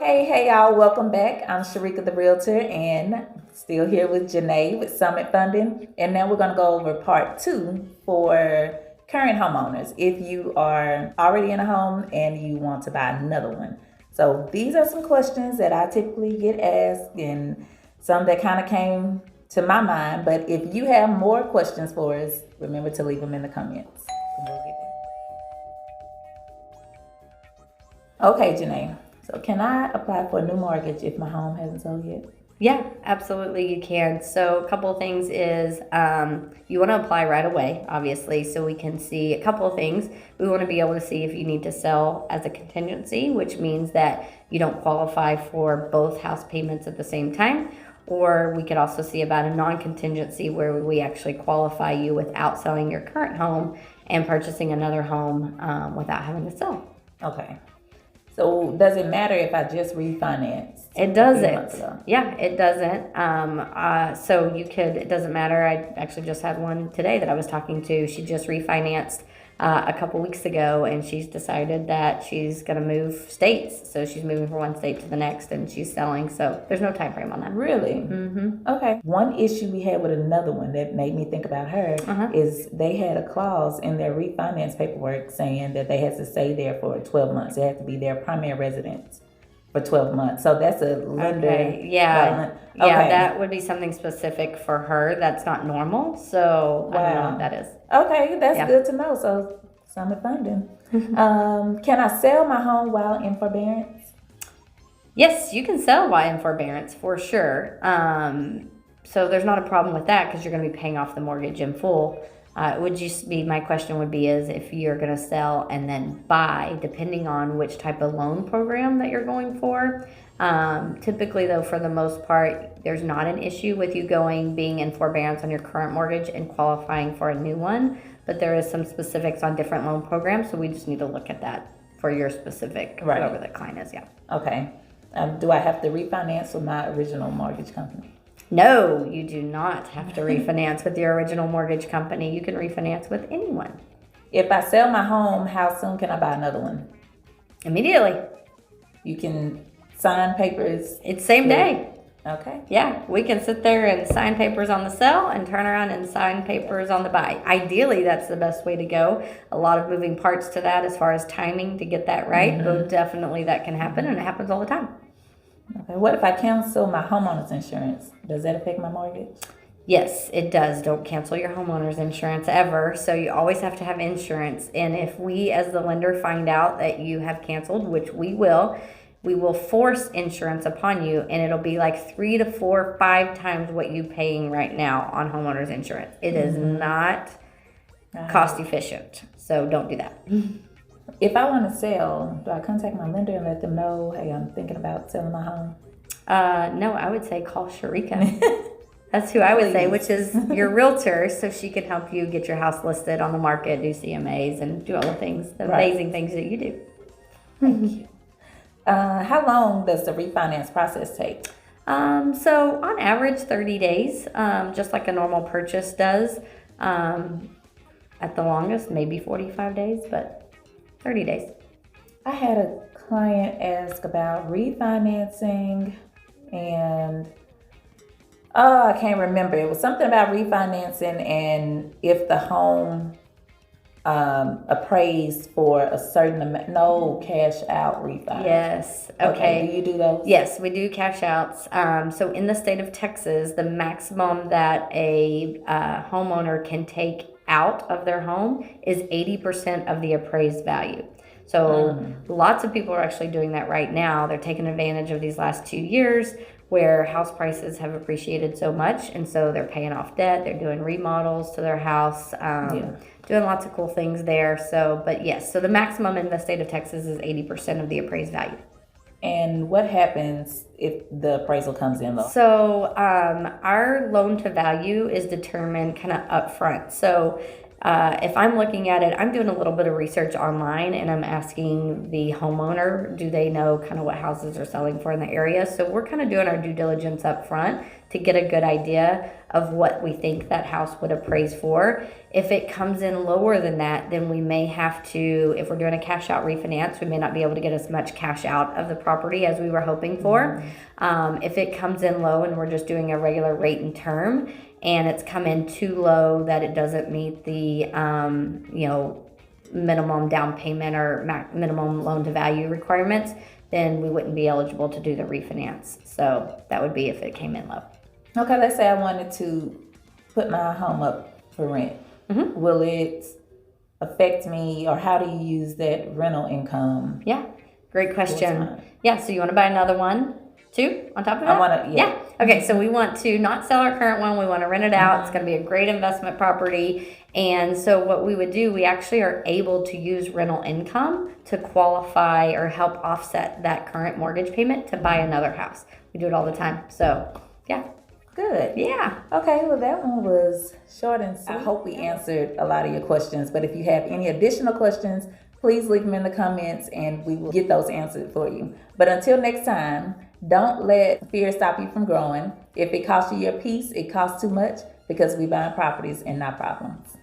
Hey y'all, welcome back. I'm Sherrika the Realtor and still here with Jenay with Summit Funding. And now we're going to go over part two for current homeowners if you are already in a home and you want to buy another one. So these are some questions that I typically get asked and some that kind of came to my mind. But if you have more questions for us, remember to leave them in the comments. And we'll get there. Okay, Jenay. So can I apply for a new mortgage if my home hasn't sold yet? Yeah, absolutely you can. So a couple of things is you want to apply right away, obviously, so we can see a couple of things. We want to be able to see if you need to sell as a contingency, which means that you don't qualify for both house payments at the same time. Or we could also see about a non-contingency where we actually qualify you without selling your current home and purchasing another home without having to sell. Okay. So does it matter if I just refinanced? It doesn't. Yeah, it doesn't. So you could, it doesn't matter. I actually just had one today that I was talking to. She just refinanced a couple weeks ago, and she's decided that she's going to move states. So she's moving from one state to the next, and she's selling. So there's no time frame on that. Really? Mm-hmm. Okay. One issue we had with another one that made me think about her is they had a clause in their refinance paperwork saying that they had to stay there for 12 months. They had to be their primary residence for 12 months. So that's a lender. Okay. Yeah. Okay. Yeah, that would be something specific for her. That's not normal. So I don't know what that is. Okay, that's good to know. So Summit Funding. Can I sell my home while in forbearance? Yes, you can sell while in forbearance for sure. So there's not a problem with that because you're going to be paying off the mortgage in full. Would just be my question would be is if you're going to sell and then buy, depending on which type of loan program that you're going for. Typically, though, for the most part, there's not an issue with you being in forbearance on your current mortgage and qualifying for a new one. But there is some specifics on different loan programs, so we just need to look at that for your specific, whoever the client is. Yeah. Okay. Do I have to refinance with my original mortgage company? No, you do not have to refinance with your original mortgage company. You can refinance with anyone. If I sell my home, how soon can I buy another one? Immediately. You can sign papers? It's same day. Okay. Yeah, we can sit there and sign papers on the sell and turn around and sign papers on the buy. Ideally, that's the best way to go. A lot of moving parts to that as far as timing to get that right, but definitely that can happen, and it happens all the time. Okay. What if I cancel my homeowner's insurance? Does that affect my mortgage? Yes, it does. Don't cancel your homeowner's insurance ever. So you always have to have insurance. And if we as the lender find out that you have canceled, which we will force insurance upon you, and it'll be like 3 to 4, 5 times what you paying right now on homeowner's insurance. It is not cost efficient. So don't do that. If I want to sell, do I contact my lender and let them know, hey, I'm thinking about selling my home? No, I would say call Sherrika. That's who I would say, which is your realtor, so she can help you get your house listed on the market, do CMAs, and do all the things, the amazing things that you do. Thank you. How long does the refinance process take? So on average, 30 days, just like a normal purchase does. At the longest, maybe 45 days, but 30 days. I had a client ask about refinancing and I can't remember. It was something about refinancing and if the home appraised for a certain amount, no cash out refinance. Yes. Okay. Do you do those? Yes, we do cash outs. So in the state of Texas, the maximum that a homeowner can take out of their home is 80% of the appraised value. So lots of people are actually doing that right now. They're taking advantage of these last 2 years where house prices have appreciated so much, and so they're paying off debt. They're doing remodels to their house, doing lots of cool things there. So, but yes, so the maximum in the state of Texas is 80% of the appraised value. And what happens if the appraisal comes in low? So our loan to value is determined kind of upfront. So If I'm looking at it, I'm doing a little bit of research online and I'm asking the homeowner, do they know kind of what houses are selling for in the area? So we're kind of doing our due diligence up front to get a good idea of what we think that house would appraise for. If it comes in lower than that, then we may have to, if we're doing a cash out refinance, we may not be able to get as much cash out of the property as we were hoping for. If it comes in low and we're just doing a regular rate and term, and it's come in too low that it doesn't meet the minimum down payment or minimum loan to value requirements, then we wouldn't be eligible to do the refinance. So that would be if it came in low. Okay, let's say I wanted to put my home up for rent. Will it affect me, or how do you use that rental income? Yeah, great question. Yeah, so you want to buy another one too on top of that? I want to, yeah. Okay, so we want to not sell our current one. We want to rent it out. It's going to be a great investment property. And so what we would do, we actually are able to use rental income to qualify or help offset that current mortgage payment to buy another house. We do it all the time. So, yeah. Good. Yeah. Okay, well, that one was short and sweet. I hope we answered a lot of your questions, but if you have any additional questions, please leave them in the comments and we will get those answered for you. But until next time, don't let fear stop you from growing. If it costs you your peace, it costs too much, because we buy properties and not problems.